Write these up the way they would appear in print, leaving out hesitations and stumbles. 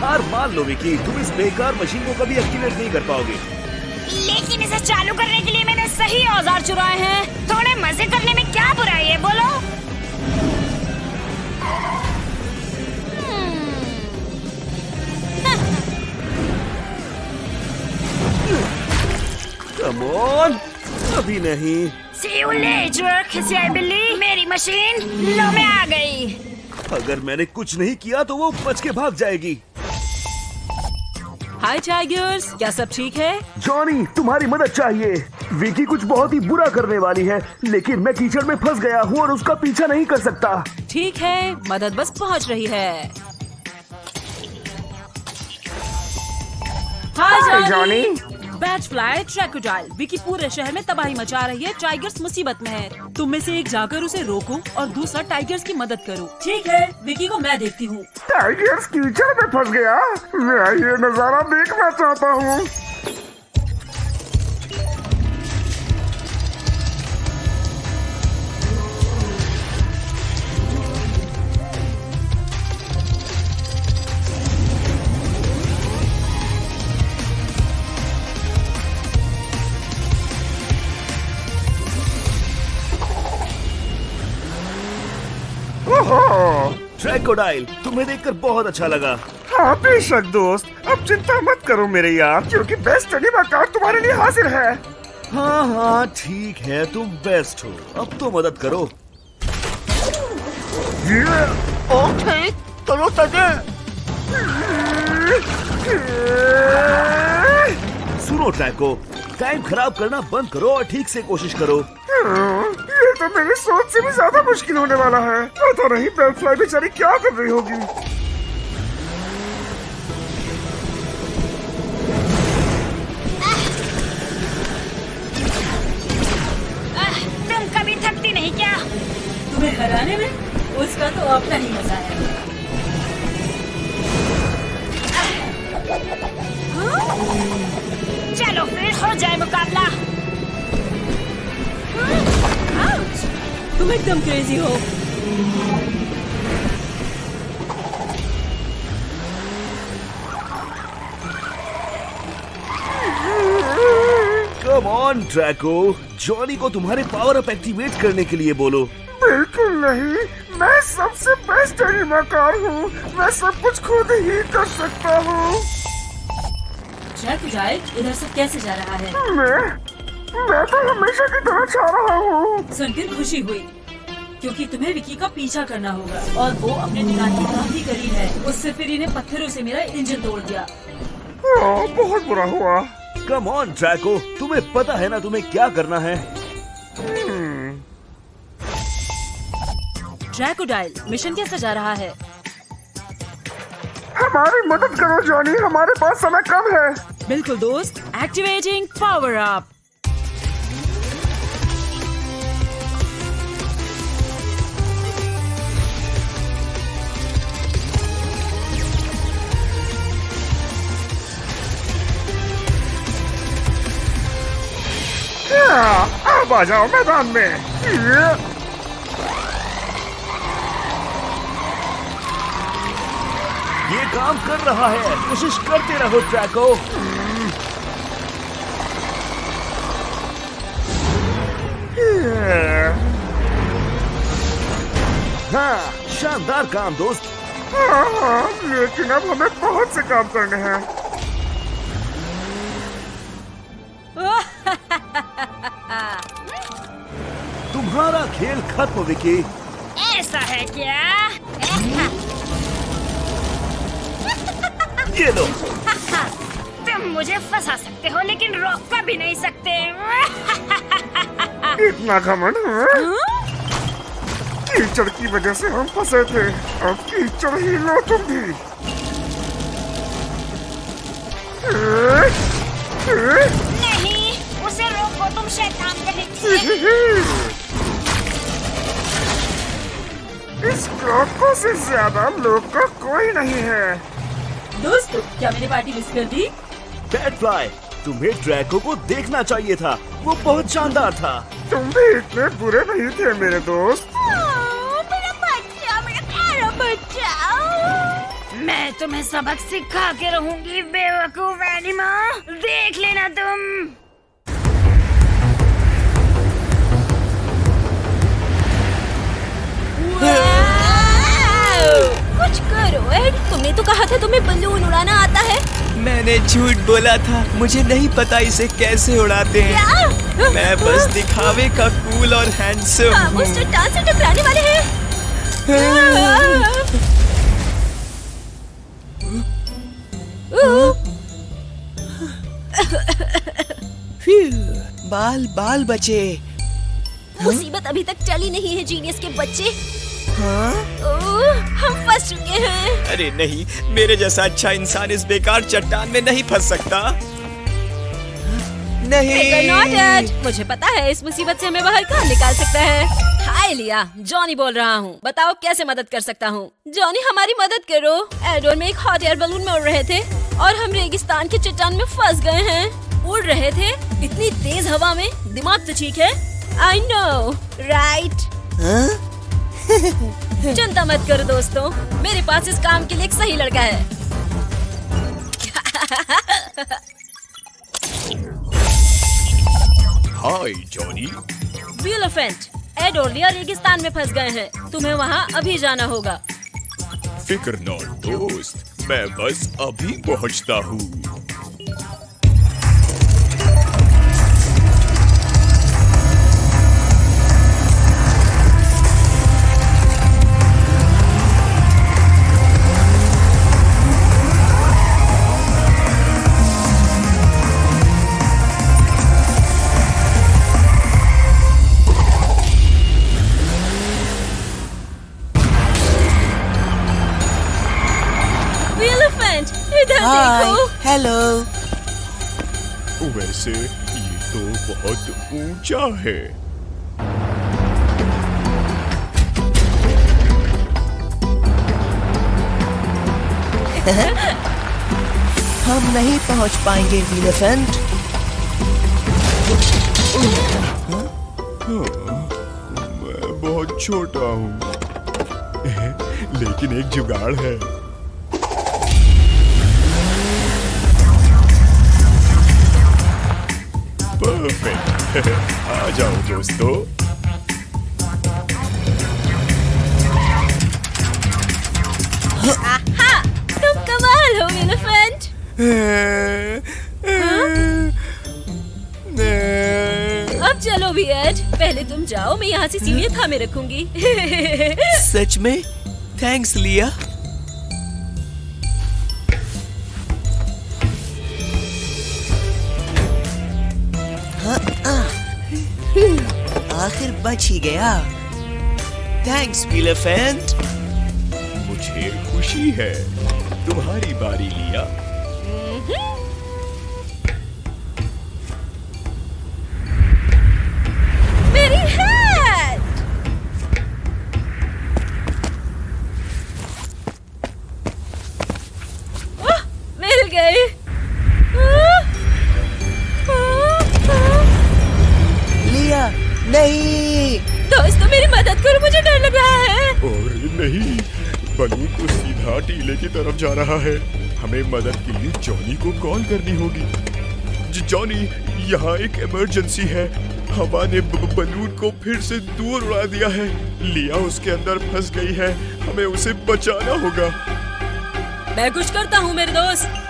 हार मान लो विकी, तुम इस बेकार मशीन को कभी एक्टिवेट नहीं कर पाओगे। लेकिन इसे चालू करने के लिए मैंने सही औजार चुराए हैं। थोड़े मजे करने में क्या बुराई है, बोलो? कम ऑन, अभी नहीं। See you later, खिसियाई बिल्ली। मेरी मशीन लो में आ गई। अगर मैंने कुछ नहीं किया तो वो बच के भाग जाएगी। हाय टाइगर्स, क्या सब ठीक है? जॉनी, तुम्हारी मदद चाहिए। विकी कुछ बहुत ही बुरा करने वाली है, लेकिन मैं कीचड़ में फंस गया हूँ और उसका पीछा नहीं कर सकता। ठीक है, मदद बस पहुँच रही है। Hi Johnny. Bat fly ट्रैकोडाइल, Vicky पूरे शहर में तबाही मचा रही है। टाइगर्स मुसीबत में है। तुम में से एक जाकर उसे रोको और दूसरा टाइगर्स की मदद करो। ठीक है, विकी को मैं देखती हूँ। टाइगर्स कीचड़ में फंस गया। मैं ये नजारा देखना चाहता हूँ। ट्रैकोडाइल, तुम्हें देखकर बहुत अच्छा लगा। हाँ बेशक दोस्त, अब चिंता मत करो मेरे यार, क्योंकि बेस्ट एनिमा कार्ड तुम्हारे लिए हाजिर है। हाँ हाँ ठीक है, तुम बेस्ट हो। अब तो मदद करो। ओके, चलो तगे। सुनो ट्रैको, टाइम खराब करना बंद करो और ठीक से कोशिश करो। ये तो मेरी सोच से भी ज्यादा मुश्किल होने वाला है। पता नहीं बैट फ्लाई बेचारी क्या कर रही होगी। तुम कभी थकती नहीं क्या? तुम्हें हराने में उसका तो अपना ही मजा है। चलो फिर हो जाए मुकाबला। तुम एकदम क्रेजी हो। कम ऑन ट्रैको, जॉनी को तुम्हारे पावर अप एक्टिवेट करने के लिए बोलो। बिल्कुल नहीं, मैं सबसे बेस्ट एनिमा कार्ड हूँ। मैं सब कुछ खुद ही कर सकता हूँ। ट्रैकोडाइल इधर से कैसे जा रहा है? मैं तो हमेशा की तरह चाह रहा हूँ। सुनकर खुशी हुई, क्योंकि तुम्हें विकी का पीछा करना होगा और वो अपने ठिकाने के काफी करीब है। उससे फिर इन्हें पत्थरों से मेरा इंजन तोड़ दिया। बहुत बुरा हुआ। कम ऑन ट्रैको, तुम्हें पता है ना तुम्हें क्या करना है। ट्रैकोडाइल, मिशन कैसा जा रहा है? हमारी मदद करो जॉनी, हमारे पास समय कम है। बिल्कुल दोस्त, एक्टिवेटिंग पावर अप। अब आ जाओ मैदान में। ये काम कर रहा है, कोशिश करते रहो ट्रैको। हाँ, शानदार काम दोस्त। हाँ, लेकिन अब हमें बहुत से काम करने हैं। तुम्हारा खेल खत्म विकी। ऐसा है क्या? ये लो। तुम मुझे फंसा सकते हो लेकिन रोक कर भी नहीं सकते। इतना घमंड है? कीचड़ की वजह से हम फंसे थे, अब कीचड़ ही लो तुम भी। नहीं, उसे रोको, तुम शैतान कहेंगे। इस ट्रकों से ज्यादा लोग का कोई नहीं है। दोस्त, क्या मैंने पार्टी मिस कर दी? बैट फ्लाई, तुम्हें ट्रैको को देखना चाहिए था, वो बहुत शानदार था। तुम भी इतने बुरे नहीं थे मेरे दोस्त। मेरा बच्चा, मेरा प्यारा बच्चा। मैं तुम्हें सबक सिखा के रहूंगी बेवकूफ एनिमा, देख लेना तुम। कुछ करो एड, तुमने तो कहा था तुम्हें बलून उड़ाना आता है। मैंने झूठ बोला था, मुझे नहीं पता इसे कैसे उड़ाते हैं। क्या? मैं बस दिखावे का कूल और हैंडसम हम उस चट्टान से टकराने वाले हैं। बाल बाल बचे। मुसीबत अभी तक टली नहीं है जीनियस के बच्चे। हाँ? हम फंस चुके हैं। अरे नहीं, मेरे जैसा अच्छा इंसान इस बेकार चट्टान में नहीं फंस सकता। नहीं। मुझे पता है इस मुसीबत से हमें बाहर कहाँ निकाल सकता है। हाय लिया, जॉनी बोल रहा हूँ। बताओ कैसे मदद कर सकता हूँ। जॉनी हमारी मदद करो। एडोर में एक हॉट एयर बलून में उड़ रहे थे और हम रेगिस्तान के चट्टान में फंस गए हैं। उड़ रहे थे इतनी तेज हवा में, दिमाग तो ठीक है। I know right. चिंता मत करो दोस्तों, मेरे पास इस काम के लिए एक सही लड़का है। Hi Johnny. एलिफेंट, एड और लिया रेगिस्तान में फंस गए हैं। तुम्हें वहाँ अभी जाना होगा। फिक्र न दोस्त, मैं बस अभी पहुँचता हूँ। हेलो। वैसे ये तो बहुत ऊंचा है। हम नहीं पहुंच पाएंगे एलिफेंट। मैं बहुत छोटा हूँ, लेकिन एक जुगाड़ है। परफेक्ट। आ जाओ दोस्तों। तुम कमाल हो एलिफेंट। अब चलो भी एड, पहले तुम जाओ, मैं यहाँ से सीढ़ियाँ थामे रखूंगी। सच में? थैंक्स लिया। आखिर बच ही गया। Thanks elephant. मुझे खुशी है। तुम्हारी बारी लिया। मेरी हैट। मिल गई। लिया नहीं। दोस्तों मेरी मदद करो, मुझे डर लग रहा है। और नहीं, बलून तो सीधा टीले की तरफ जा रहा है। हमें मदद के लिए जॉनी को कॉल करनी होगी। जॉनी, यहाँ एक इमरजेंसी है। हवा ने बलून को फिर से दूर उड़ा दिया है। लिया उसके अंदर फंस गई है। हमें उसे बचाना होगा। मैं कुछ करता हूँ मेरे दोस्त।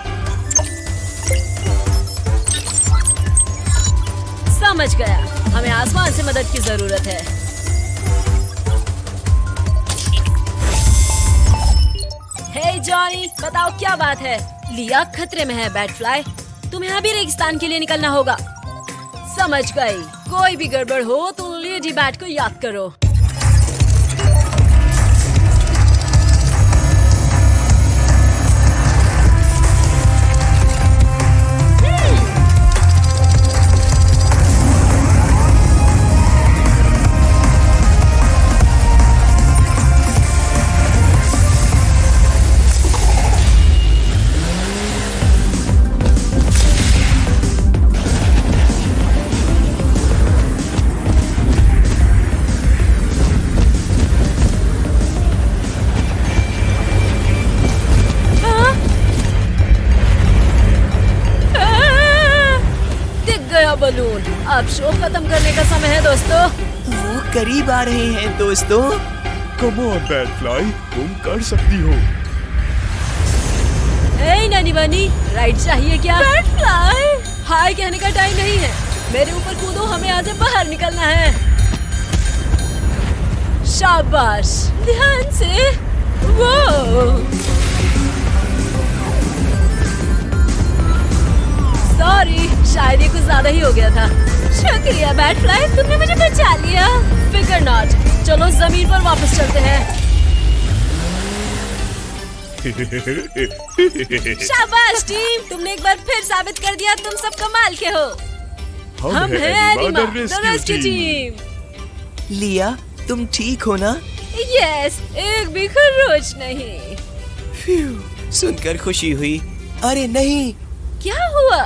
समझ गया, हमें आसमान से मदद की जरूरत है। हे जॉनी, बताओ क्या बात है। लिया खतरे में है बैटफ्लाई, तुम्हें अभी रेगिस्तान के लिए निकलना होगा। समझ गई, कोई भी गड़बड़ हो तो लेडी बैट को याद करो। बलून। अब शो खत्म करने का समय है दोस्तों। वो करीब आ रहे हैं दोस्तों। कम ऑन बैटफ्लाई, तुम कर सकती हो। ए नानी बनी, राइड चाहिए क्या? बैटफ्लाई, हाय कहने का टाइम नहीं है। मेरे ऊपर कूदो, हमें आज बाहर निकलना है। शाबाश, ध्यान से। वो सॉरी, शायद ये कुछ ज्यादा ही हो गया था। शुक्रिया बैटफ्लाई, तुमने मुझे बचा लिया। फिकर नॉट, चलो जमीन पर वापस चलते हैं। शाबाश टीम, तुमने एक बार फिर साबित कर दिया तुम सब कमाल के हो। हम हैं एनिमा, द रेस्क्यू टीम। लिया, तुम ठीक हो ना? यस, एक भी खरोच नहीं। फ्यू, सुनकर खुशी हुई। अरे नहीं, क्या हुआ?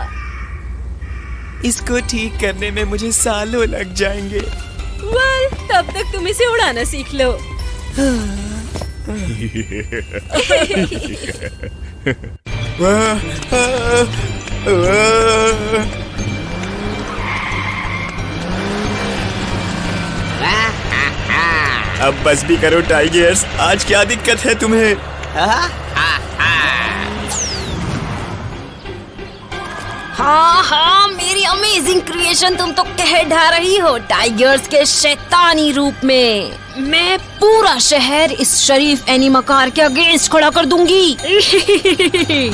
इसको ठीक करने में मुझे सालों लग जाएंगे। वेल, तब तक तुम इसे उड़ाना सीख लो। अब बस भी करो टाइगर्स, आज क्या दिक्कत है तुम्हें? हाँ, मेरी अमेजिंग क्रिएशन तुम तो कह ढा रही हो टाइगर्स के शैतानी रूप में। मैं पूरा शहर इस शरीफ एनिमाकार के अगेंस्ट खड़ा कर दूंगी।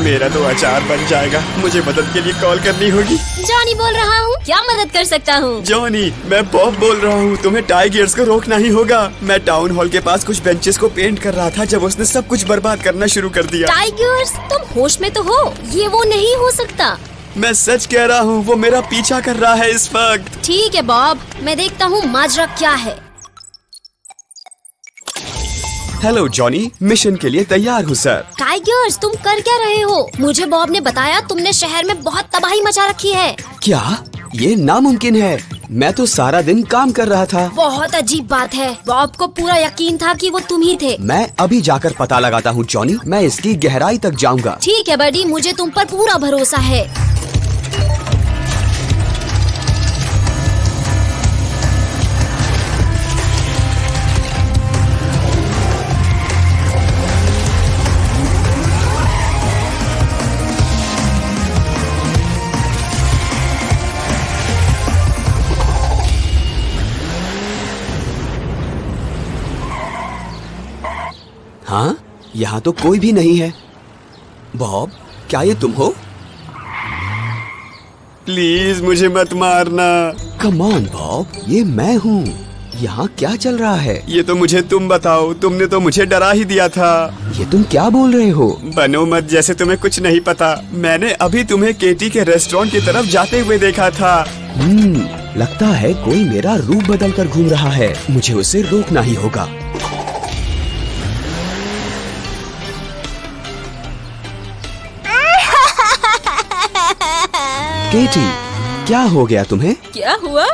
मेरा तो अचार बन जाएगा। मुझे मदद के लिए कॉल करनी होगी। जॉनी बोल रहा हूँ, क्या मदद कर सकता हूँ? जॉनी, मैं बॉब बोल रहा हूँ। तुम्हें टाइगर्स को रोकना ही होगा। मैं टाउन हॉल के पास कुछ बेंचेस को पेंट कर रहा था जब उसने सब कुछ बर्बाद करना शुरू कर दिया। टाइगर्स, तुम होश में तो हो? ये वो नहीं हो सकता। मैं सच कह रहा हूँ, वो मेरा पीछा कर रहा है इस वक्त। ठीक है बॉब, मैं देखता हूँ माजरा क्या है। हेलो जॉनी, मिशन के लिए तैयार हूँ सर। टाइगर्स, तुम कर क्या रहे हो? मुझे बॉब ने बताया तुमने शहर में बहुत तबाही मचा रखी है। क्या? ये नामुमकिन है। मैं तो सारा दिन काम कर रहा था। बहुत अजीब बात है। बॉब को पूरा यकीन था कि वो तुम ही थे। मैं अभी जाकर पता लगाता हूँ जॉनी। मैं इसकी गहराई तक जाऊंगा। ठीक है बडी, मुझे तुम पर पूरा भरोसा है। हाँ, यहाँ तो कोई भी नहीं है। बॉब, क्या ये तुम हो? प्लीज मुझे मत मारना। कम ऑन बॉब, ये मैं हूँ। यहाँ क्या चल रहा है? ये तो मुझे तुम बताओ, तुमने तो मुझे डरा ही दिया था। ये तुम क्या बोल रहे हो? बनो मत जैसे तुम्हें कुछ नहीं पता। मैंने अभी तुम्हें केटी के रेस्टोरेंट की तरफ जाते हुए देखा था। लगता है कोई मेरा रूप बदल कर घूम रहा है। मुझे उसे रोकना ही होगा। केटी, क्या हो गया तुम्हें? क्या हुआ?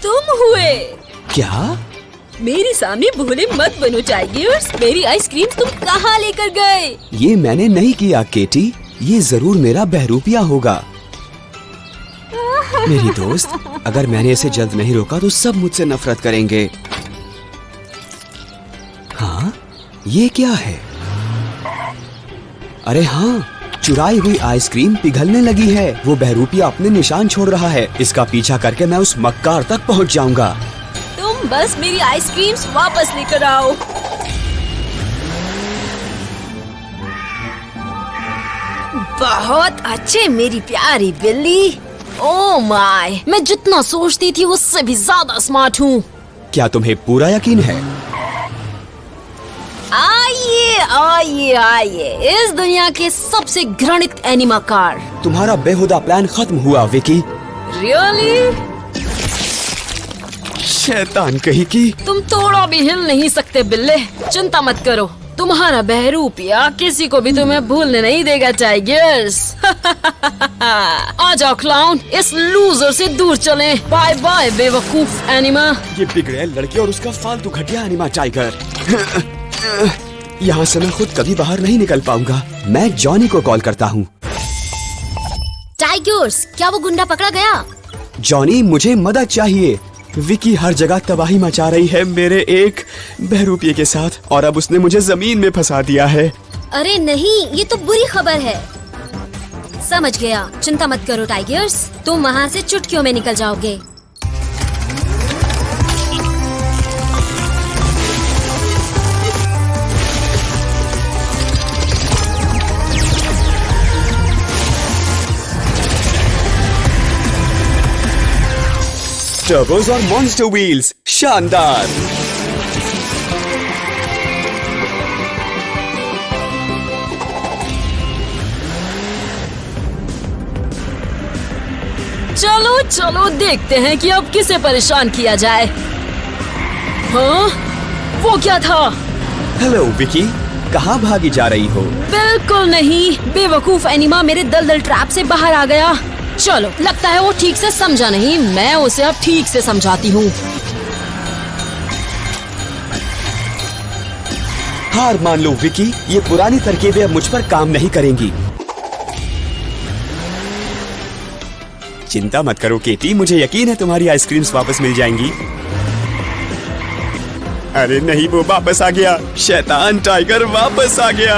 तुम हुए। क्या? मेरे सामने भोले मत बनो टाइगर्स। मेरी आइसक्रीम तुम कहाँ लेकर गए? ये मैंने नहीं किया केटी। ये जरूर मेरा बहरूपिया होगा। मेरी दोस्त, अगर मैंने इसे जल्द नहीं रोका तो सब मुझसे नफरत करेंगे। हाँ, ये क्या है? अरे हाँ, चुराई हुई आइसक्रीम पिघलने लगी है। वो बहरूपिया अपने निशान छोड़ रहा है। इसका पीछा करके मैं उस मक्कार तक पहुंच जाऊंगा। तुम बस मेरी आइसक्रीम्स वापस लेकर आओ। बहुत अच्छे मेरी प्यारी बिल्ली। ओह माय, मैं जितना सोचती थी उससे भी ज्यादा स्मार्ट हूँ। क्या तुम्हें पूरा यकीन है? आइए आइए आइए, इस दुनिया के सबसे घृणित एनिमाकार। तुम्हारा बेहुदा प्लान खत्म हुआ विकी। रियली? शैतान कहीं की। तुम थोड़ा भी हिल नहीं सकते बिल्ले। चिंता मत करो, तुम्हारा बहरूपिया किसी को भी तुम्हें भूलने नहीं देगा टाइगर्स। आ जाओ क्लाउन, इस लूजर से दूर चलें। बाय बाय बेवकूफ एनिमा। ये बिगड़े लड़के और उसका फालतू घटिया एनिमा टाइगर। यहाँ से मैं खुद कभी बाहर नहीं निकल पाऊंगा। मैं जॉनी को कॉल करता हूँ। टाइगर्स, क्या वो गुंडा पकड़ा गया? जॉनी, मुझे मदद चाहिए। विकी हर जगह तबाही मचा रही है मेरे एक बहरूपिये के साथ, और अब उसने मुझे जमीन में फंसा दिया है। अरे नहीं, ये तो बुरी खबर है। समझ गया, चिंता मत करो टाइगर्स, तुम वहाँ से चुटकियों में निकल जाओगे। टर्बोस और मॉन्स्टर व्हील्स, शानदार। चलो चलो देखते हैं कि अब किसे परेशान किया जाए। हाँ, वो क्या था? हेलो विकी, कहाँ भागी जा रही हो? बिल्कुल नहीं, बेवकूफ एनिमा मेरे दलदल ट्रैप से बाहर आ गया। चलो, लगता है वो ठीक से समझा नहीं, मैं उसे अब ठीक से समझाती हूँ। हार मान लो विकी, ये पुरानी तरकीबें अब मुझ पर काम नहीं करेंगी। चिंता मत करो केटी, मुझे यकीन है तुम्हारी आइसक्रीम्स वापस मिल जाएंगी। अरे नहीं, वो वापस आ गया। शैतान टाइगर वापस आ गया।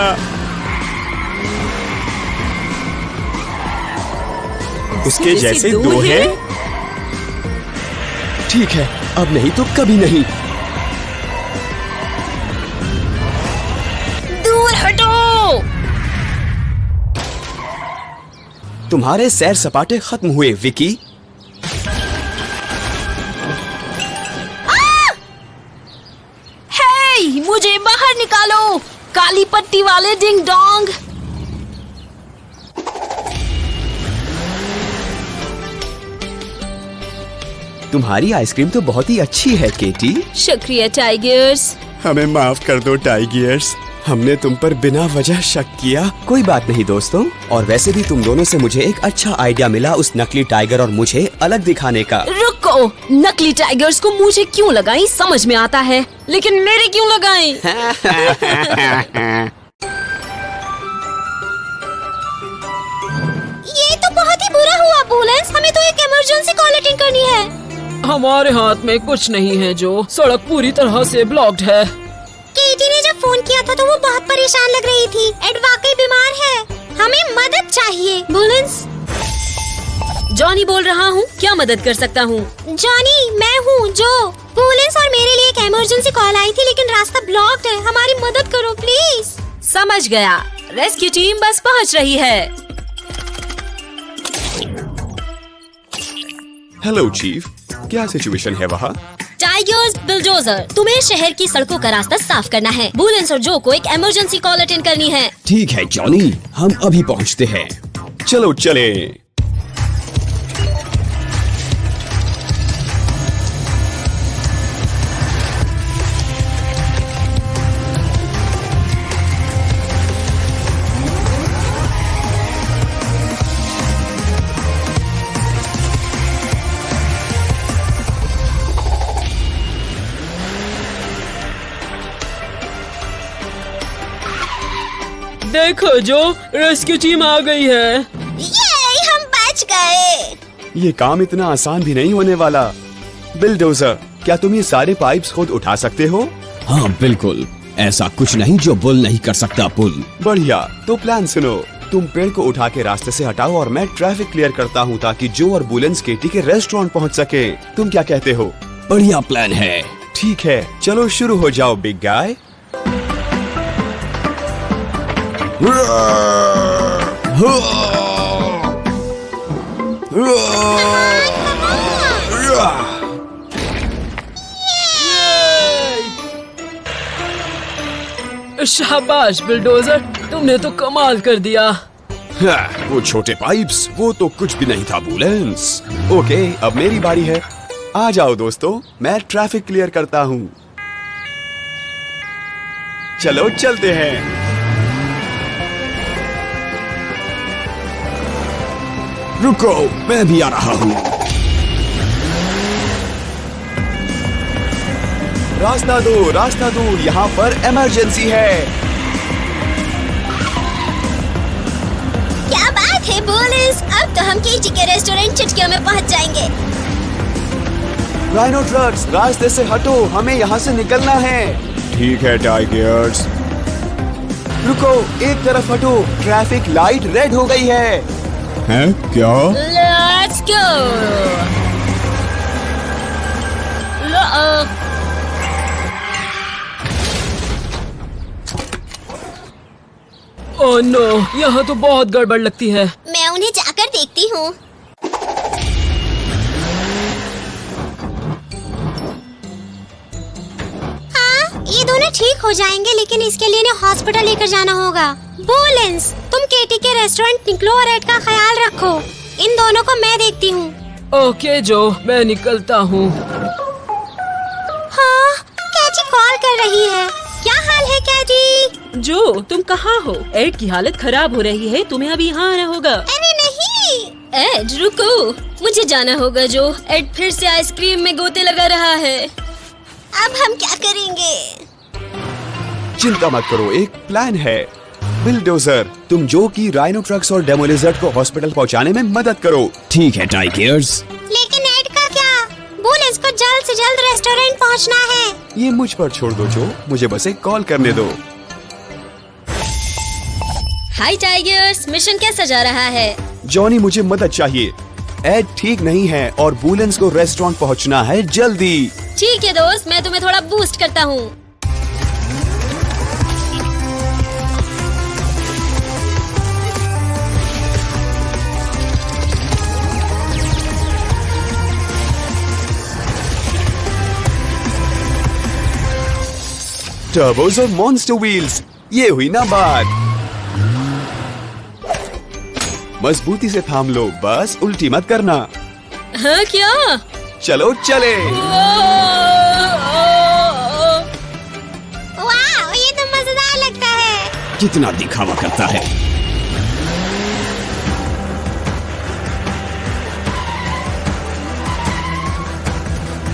उसके जैसे दो हैं? ठीक है, अब नहीं तो कभी नहीं। दूर हटो। तुम्हारे सैर सपाटे खत्म हुए विकी। हे, मुझे बाहर निकालो, काली पट्टी वाले डिंग डोंग। तुम्हारी आइसक्रीम तो बहुत ही अच्छी है केटी। शुक्रिया टाइगर्स। हमें माफ कर दो टाइगर्स, हमने तुम पर बिना वजह शक किया। कोई बात नहीं दोस्तों, और वैसे भी तुम दोनों से मुझे एक अच्छा आइडिया मिला उस नकली टाइगर और मुझे अलग दिखाने का। रुको, नकली टाइगर्स को मुझे क्यों लगाई समझ में आता है, लेकिन मेरे क्यों लगाई? ये तो बहुत ही बुरा हुआ बुलेंस, हमें तो एक इमरजेंसी कॉल अटेंड करनी है। हमारे हाथ में कुछ नहीं है जो, सड़क पूरी तरह से ब्लॉक्ड है। केटी ने जब फोन किया था तो वो बहुत परेशान लग रही थी। एड वाकई बीमार है, हमें मदद चाहिए। बुलेंस, जॉनी बोल रहा हूँ, क्या मदद कर सकता हूँ? जॉनी, मैं हूँ जो। बुलेंस और मेरे लिए एक इमरजेंसी कॉल आई थी, लेकिन रास्ता ब्लॉक्ड है, हमारी मदद करो प्लीज। समझ गया, रेस्क्यू टीम बस पहुँच रही है। हेलो चीफ, क्या सिचुएशन है वहाँ? टाइगर्स बिलडोजर, तुम्हें शहर की सड़कों का रास्ता साफ करना है। बुलेंस और जो को एक इमरजेंसी कॉल अटेंड करनी है। ठीक है जॉनी, हम अभी पहुँचते हैं। चलो चले। देखो जो, रेस्क्यू टीम आ गई है। ये हम बच गए। ये काम इतना आसान भी नहीं होने वाला। बिलडोजर, क्या तुम ये सारे पाइप्स खुद उठा सकते हो? हाँ बिल्कुल, ऐसा कुछ नहीं जो बुल नहीं कर सकता पुल। बढ़िया, तो प्लान सुनो। तुम पेड़ को उठा के रास्ते से हटाओ और मैं ट्रैफिक क्लियर करता हूँ ताकि जो और बुलेंस केटी के रेस्टोरेंट पहुँच सके। तुम क्या कहते हो? बढ़िया प्लान है। ठीक है, चलो शुरू हो जाओ बिग गाय। शाबाश बिलडोजर, तुमने तो कमाल कर दिया। वो छोटे पाइप्स, वो तो कुछ भी नहीं था बुलेंस। ओके, अब मेरी बारी है। आ जाओ दोस्तों, मैं ट्रैफिक क्लियर करता हूँ। चलो चलते हैं। रुको, मैं भी आ रहा हूँ। रास्ता दो, यहाँ पर इमरजेंसी है। क्या बात हे बुलिस, अब तो हम केटी के रेस्टोरेंट चुटकियों में पहुंच जाएंगे। राइनो ट्रक्स, रास्ते से हटो, हमें यहाँ से निकलना है। ठीक है टाइगर्स। रुको, एक तरफ हटो, ट्रैफिक लाइट रेड हो गई है। हैं क्या? Let's go. ओह नो, यहाँ तो बहुत गड़बड़ लगती है। मैं उन्हें जाकर देखती हूँ। हाँ, ये दोनों ठीक हो जाएंगे, लेकिन इसके लिए इन्हें हॉस्पिटल लेकर जाना होगा। बुलिस, तुम केटी के रेस्टोरेंट निकलो और एड का ख्याल रखो। इन दोनों को मैं देखती हूँ। ओके जो, मैं निकलता हूँ। हाँ, कैटी कॉल कर रही है। क्या हाल है कैटी? जो, तुम कहाँ हो? एड की हालत खराब हो रही है, तुम्हें अभी यहाँ आना होगा। अरे नहीं। एड रुको, मुझे जाना होगा जो। एड फिर से आइसक्रीम में गोते लगा रहा है। अब हम क्या करेंगे? चिंता मत करो, एक प्लान है। बिलडोजर, तुम जो की राइनो ट्रक्स और डेमोलिजर्ड को हॉस्पिटल पहुंचाने में मदद करो। ठीक है टाइगर्स। लेकिन एड का क्या? बुलिस को जल्द से जल्द रेस्टोरेंट पहुंचना है। ये मुझ पर छोड़ दो जो, मुझे बस एक कॉल करने दो। हाय टाइगर्स, मिशन कैसा जा रहा है? जॉनी, मुझे मदद चाहिए। एड ठीक नहीं है और बुलेंस को रेस्टोरेंट पहुंचना है जल्दी। ठीक है दोस्त, मैं तुम्हें थोड़ा बूस्ट करता हूँ। टर्बोस और मॉन्स्टर व्हील्स, ये हुई ना बात। मजबूती से थाम लो, बस उल्टी मत करना। हाँ क्या? चलो चले। वाह, ये तो मजेदार लगता है। कितना दिखावा करता है।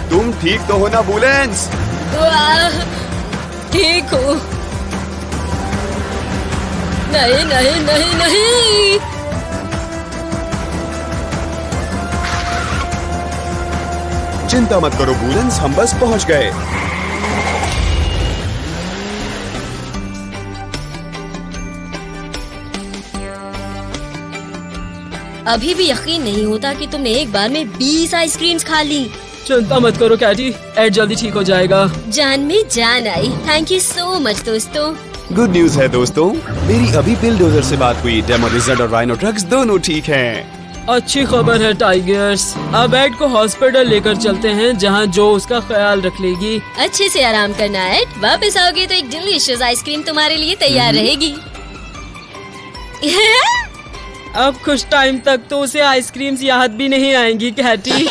तुम ठीक तो हो ना बुलेंस? वाह, ठीक हूँ। नहीं नहीं नहीं नहीं। चिंता मत करो बुलेंस, हम बस पहुंच गए। अभी भी यकीन नहीं होता कि तुमने एक बार में 20 आइसक्रीम्स खा ली। चिंता मत करो कैटी, एड जल्दी ठीक हो जाएगा। जान में जान आई। थैंक यू सो मच दोस्तों। गुड न्यूज है दोस्तों, मेरी अभी बिलडोजर से बात हुई। डेमोलिजर्ड और राइनो ट्रक्स दोनों ठीक हैं। अच्छी खबर है टाइगर्स। अब एड को हॉस्पिटल लेकर चलते हैं, जहाँ जो उसका ख्याल रख लेगी। अच्छे से आराम करना एड। वापस आओगे तो एक डिलीशियस आइसक्रीम तुम्हारे लिए तैयार रहेगी। अब कुछ टाइम तक तो उसे आइसक्रीम्स याद भी नहीं आएंगी कैटी।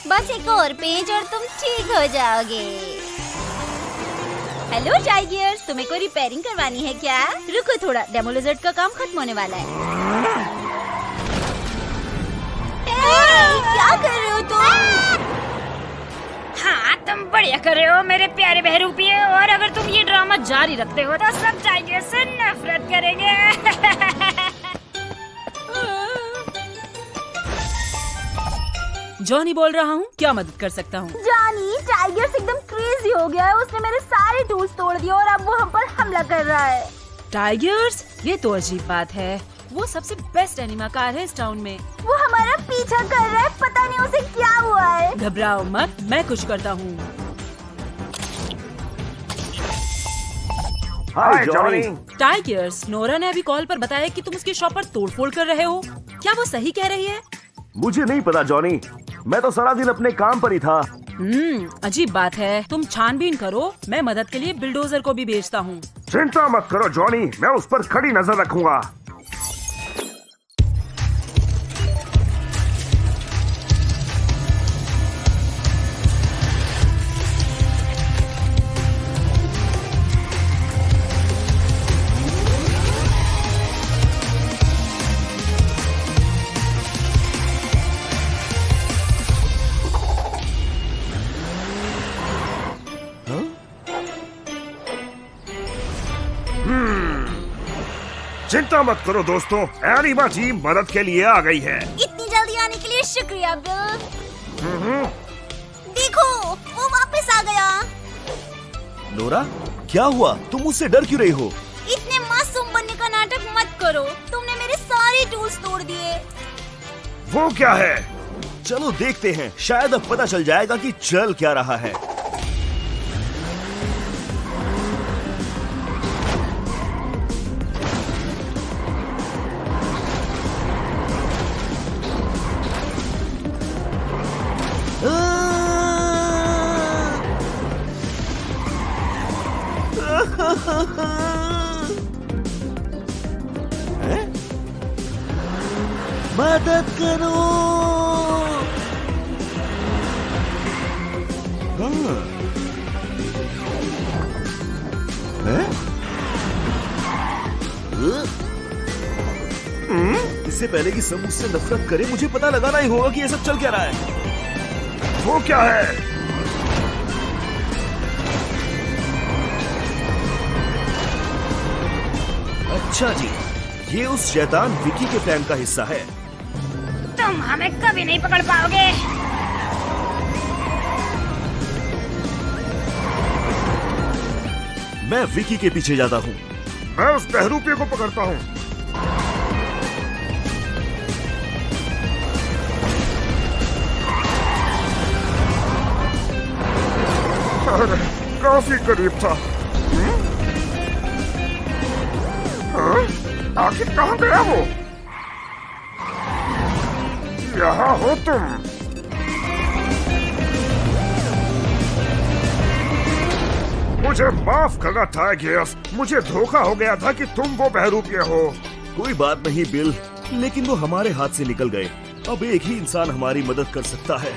बस एक और पेज और तुम ठीक हो जाओगे। हेलो टाइगर्स, तुम्हें कोई रिपेयरिंग करवानी है क्या? रुको थोड़ा, डेमोलिजर्ड का काम खत्म होने वाला है। क्या कर रहे हो तुम? हाँ, तुम बढ़िया कर रहे हो मेरे प्यारे बहरूपिये। और अगर तुम ये ड्रामा जारी रखते हो तो सब टाइगर से नफरत करेंगे। जॉनी बोल रहा हूँ, क्या मदद कर सकता हूँ? जॉनी, टाइगर्स एकदम क्रेजी हो गया है। उसने मेरे सारे टूल्स तोड़ दिए और अब वो हम पर हमला कर रहा है। टाइगर्स, ये तो अजीब बात है। वो सबसे बेस्ट एनिमाकार है इस टाउन में। वो हमारा पीछा कर रहा है, पता नहीं उसे क्या हुआ है। घबराओ मत, मैं कुछ करता हूँ। Hi Johnny. टाइगर्स, नोरा ने अभी कॉल पर बताया कि तुम उसकी शॉप पर तोड़फोड़ कर रहे हो। क्या वो सही कह रही है? मुझे नहीं पता जॉनी, मैं तो सारा दिन अपने काम पर ही था। अजीब बात है। तुम छानबीन करो, मैं मदद के लिए बिल्डोजर को भी भेजता हूँ। चिंता मत करो जॉनी, मैं उस पर कड़ी नजर रखूंगा। चिंता मत करो दोस्तों, एनिमा जी मदद के लिए आ गई है। इतनी जल्दी आने के लिए शुक्रिया बिल। देखो वो वापस आ गया। नोरा, क्या हुआ? तुम मुझसे डर क्यों रही हो? इतने मासूम बनने का नाटक मत करो, तुमने मेरे सारे टूल्स तोड़ दिए। वो क्या है? चलो देखते हैं, शायद अब पता चल जाएगा कि चल क्या रहा है। मदद करो। इससे पहले कि सब मुझसे नफरत करे, मुझे पता लगाना ही होगा कि ये सब चल क्या रहा है। वो क्या है? अच्छा जी, ये उस शैतान विकी के प्लान का हिस्सा है। तुम हमें कभी नहीं पकड़ पाओगे। मैं विकी के पीछे जाता हूँ। मैं उस बहरूपिये को पकड़ता हूँ। अरे, काफी करीब था। हाँ? आखिर कहाँ गया वो? यहाँ हो तुम। मुझे माफ करना टाइगर्स, मुझे धोखा हो गया था कि तुम वो बहरूपिये हो। कोई बात नहीं बिल, लेकिन वो हमारे हाथ से निकल गए। अब एक ही इंसान हमारी मदद कर सकता है।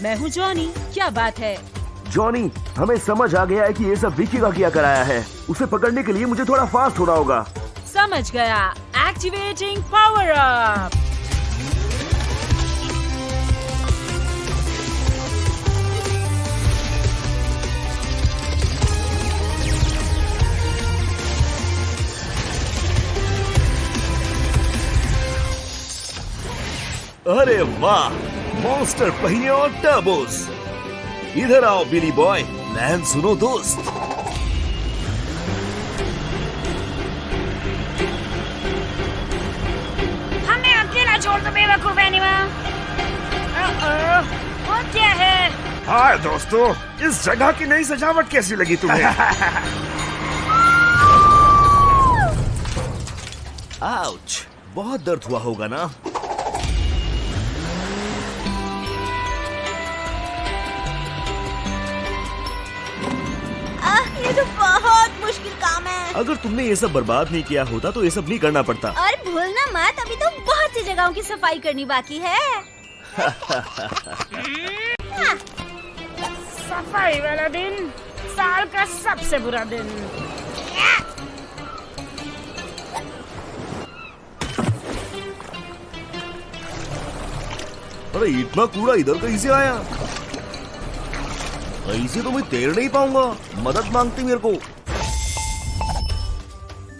मैं हूँ जॉनी, क्या बात है? जॉनी, हमें समझ आ गया है कि ये सब विकी का किया कराया है। उसे पकड़ने के लिए मुझे थोड़ा फास्ट होना होगा। समझ गया। Activating power up. अरे वाह, मॉन्स्टर पहिए और टर्बोस। इधर आओ बिली बॉय, प्लान सुनो दोस्त। हमें अकेला छोड़ दो बेवकूफ एनिमा। वो क्या है? हाय दोस्तों, इस जगह की नई सजावट कैसी लगी तुम्हें? आउच, बहुत दर्द हुआ होगा ना? ये तो बहुत मुश्किल काम है। अगर तुमने ये सब बर्बाद नहीं किया होता तो ये सब नहीं करना पड़ता। और भूलना मत, अभी तो बहुत सी जगहों की सफाई करनी बाकी है। सफाई वाला दिन साल का सबसे बुरा दिन। अरे इतना कूड़ा इधर कहीं से आया? ऐसे तो मैं तैर नहीं पाऊंगा, मदद मांगती मेरे को।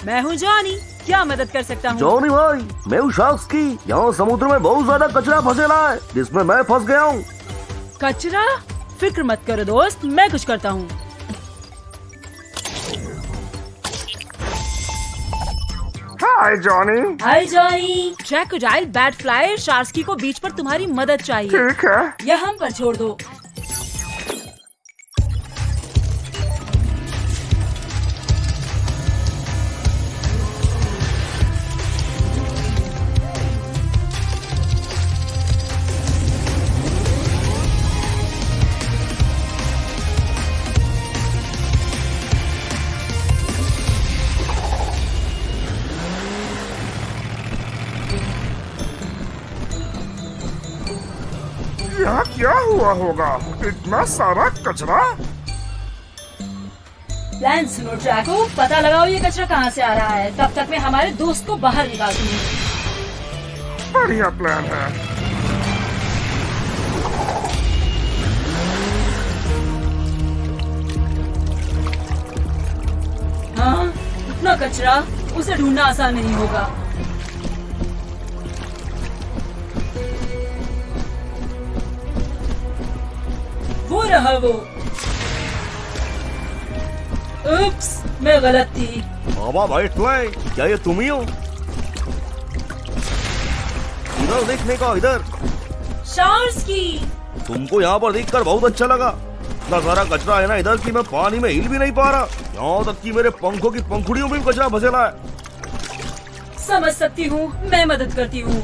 मैं हूँ जॉनी, क्या मदद कर सकता हूँ? जॉनी भाई, मैं हूँ शार्क्स की। यहाँ समुद्र में बहुत ज्यादा कचरा फंसेला है, जिसमें मैं फंस गया हूँ। कचरा? फिक्र मत करो दोस्त, मैं कुछ करता हूँ। Hi Johnny. Hi Johnny. Crocodile, bat fly, Sharky को बीच पर तुम्हारी मदद चाहिए। ठीक है। यह हम पर छोड़ दो। यहाँ क्या हुआ होगा? इतना सारा कचरा। प्लान सुनो ट्रैको, पता लगाओ ये कचरा कहाँ से आ रहा है। तब तक मैं हमारे दोस्त को बाहर निकालती हूँ। बढ़िया प्लान है। हाँ, इतना कचरा, उसे ढूंढना आसान नहीं होगा। वो रहा वो। उप्स, मैं गलत थी। बाबा वाइट फ्लाई, क्या ये तुम ही हो? इधर देखने का, इधर। शार्स्की, तुमको यहाँ पर देखकर बहुत अच्छा लगा। इतना सारा कचरा है ना इधर कि मैं पानी में हिल भी नहीं पा रहा। यहाँ तक कि मेरे पंखों की पंखुड़ियों में भी कचरा फंसेला है। समझ सकती हूँ, मैं मदद करती हूँ।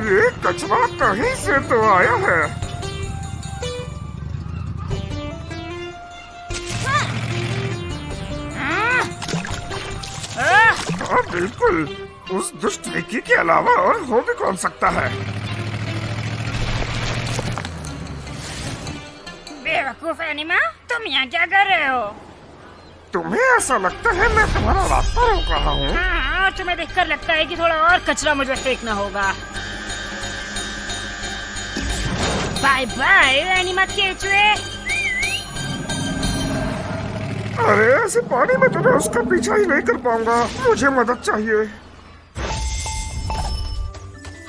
ये कचरा कहीं से तो आया है। हाँ बिल्कुल, उस दुष्ट विक्की के अलावा और हो भी कौन सकता है। बेवकूफ एनिमा, तुम यहाँ क्या कर रहे हो? तुम्हें ऐसा लगता है मैं तुम्हारा रास्ता रोक रहा हूँ? हाँ, और तुम्हें देखकर लगता है कि थोड़ा और कचरा मुझे फेंकना होगा। बाय बाय एनिमा केचुए। अरे ऐसे पानी में तो मैं उसका पीछा ही नहीं कर पाऊंगा। मुझे मदद चाहिए।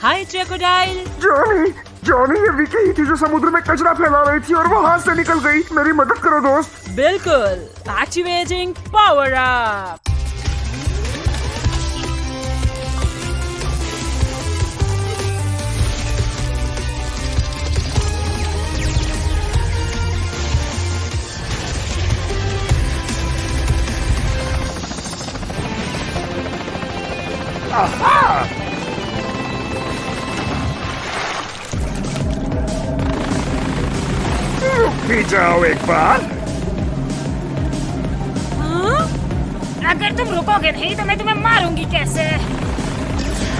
हाय क्रोकोडाइल। जॉनी, जॉनी ये विकी ही थी जो समुद्र में कचरा फैला रही थी और वो हाथ से निकल गई। मेरी मदद करो दोस्त। बिल्कुल, एक्टिवेटिंग पावर अप। रुक जाओ एक बार। हाँ? अगर तुम रुकोगे नहीं तो मैं तुम्हें मारूंगी कैसे?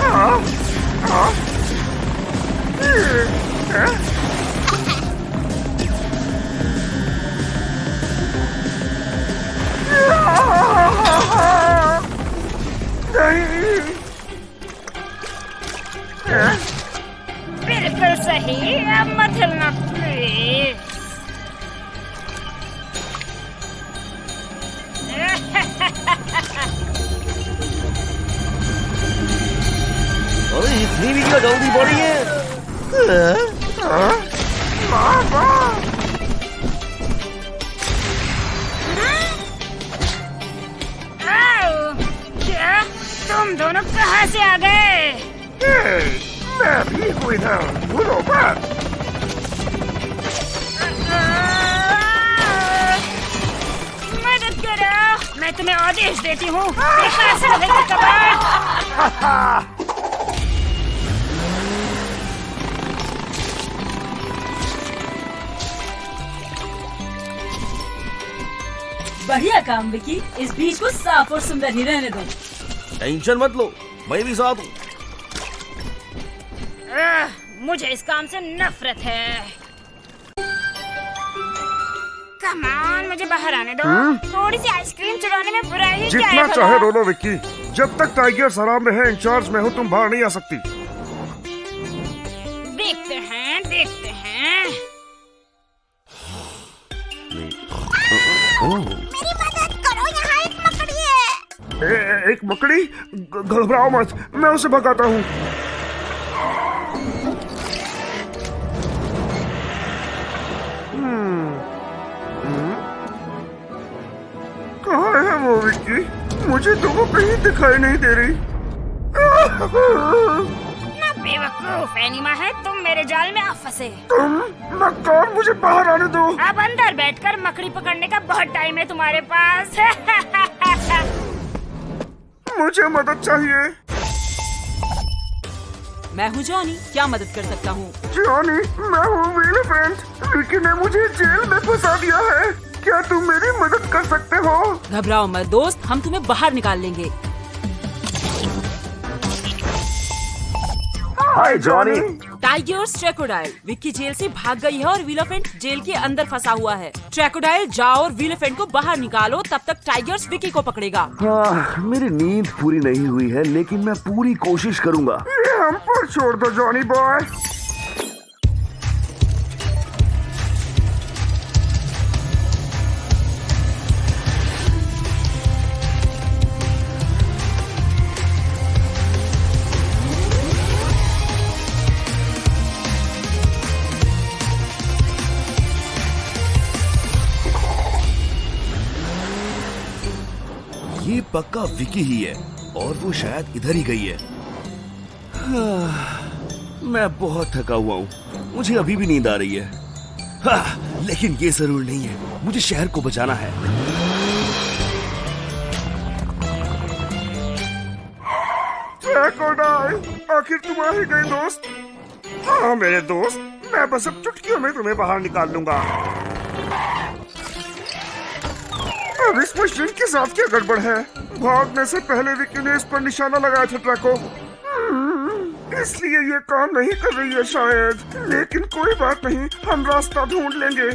हाँ? हाँ? बिल्कुल सही, अब मत हिलना प्लीज। अरे इतनी भी क्या जल्दी बढ़ी है? क्या तुम दोनों कहाँ से आ गए? मैं भी कोई था, भूलो मत। मदद करो, मैं तुम्हें आदेश देती हूँ। देखा सब है कबाड़। बढ़िया काम विकी, इस बीच को साफ और सुंदर ही रहने दो। टेंशन मत लो, मैं भी साथ हूँ। मुझे इस काम से नफरत है। कम ऑन, मुझे बाहर आने दो। थोड़ी सी आइसक्रीम चुराने में बुराई ही क्या है? जितना चाहे रो लो विक्की, जब तक टाइगर आराम में है, इंचार्ज में हूँ, तुम बाहर नहीं आ सकती। देखते हैं, देखते हैं। मेरी मदद करो, यहाँ एक मकड़ी है। एक मकड़ी? घबराओ मत, मैं उसे भगाता हूँ। कहाँ है वो विक्की? मुझे तो वो कहीं दिखाई नहीं दे रही। ना बेवकूफ एनिमा है, तुम मेरे जाल में आप फंसे। तुम मक्कार, मुझे बाहर आने दो। अब अंदर बैठकर मकड़ी पकड़ने का बहुत टाइम है तुम्हारे पास। मुझे मदद चाहिए। मैं हूँ जॉनी, क्या मदद कर सकता हूँ? जॉनी, मैं हूँ एलिफेंट। विक्की ने मुझे जेल में फंसा दिया है। क्या तुम मेरी मदद कर सकते हो? घबराओ मत दोस्त, हम तुम्हें बाहर निकाल लेंगे। Hi Johnny. Tigers crocodile, Vicky jail से भाग गई है और विलोफेंट जेल के अंदर फंसा हुआ है। क्रोकोडाइल जाओ और विलोफेंट को बाहर निकालो, तब तक टाइगर्स विक्की को पकड़ेगा। मेरी नींद पूरी नहीं हुई है, लेकिन मैं पूरी कोशिश करूंगा। ये हम पर छोड़ दो जॉनी बॉय। ये पक्का विकी ही है और वो शायद इधर ही गई है। मैं बहुत थका हुआ हूँ, मुझे अभी भी नींद आ रही है। लेकिन ये जरूर नहीं है, मुझे शहर को बचाना है। आखिर तुम आ ही गए दोस्त। हाँ मेरे दोस्त, मैं बस अब चुटकियों में तुम्हें बाहर निकाल लूंगा। अब इस मशीन के साथ क्या गड़बड़ है? भागने से पहले विक्की ने इस पर निशाना लगाया था ट्रक को, इसलिए ये काम नहीं कर रही है शायद। लेकिन कोई बात नहीं, हम रास्ता ढूंढ लेंगे।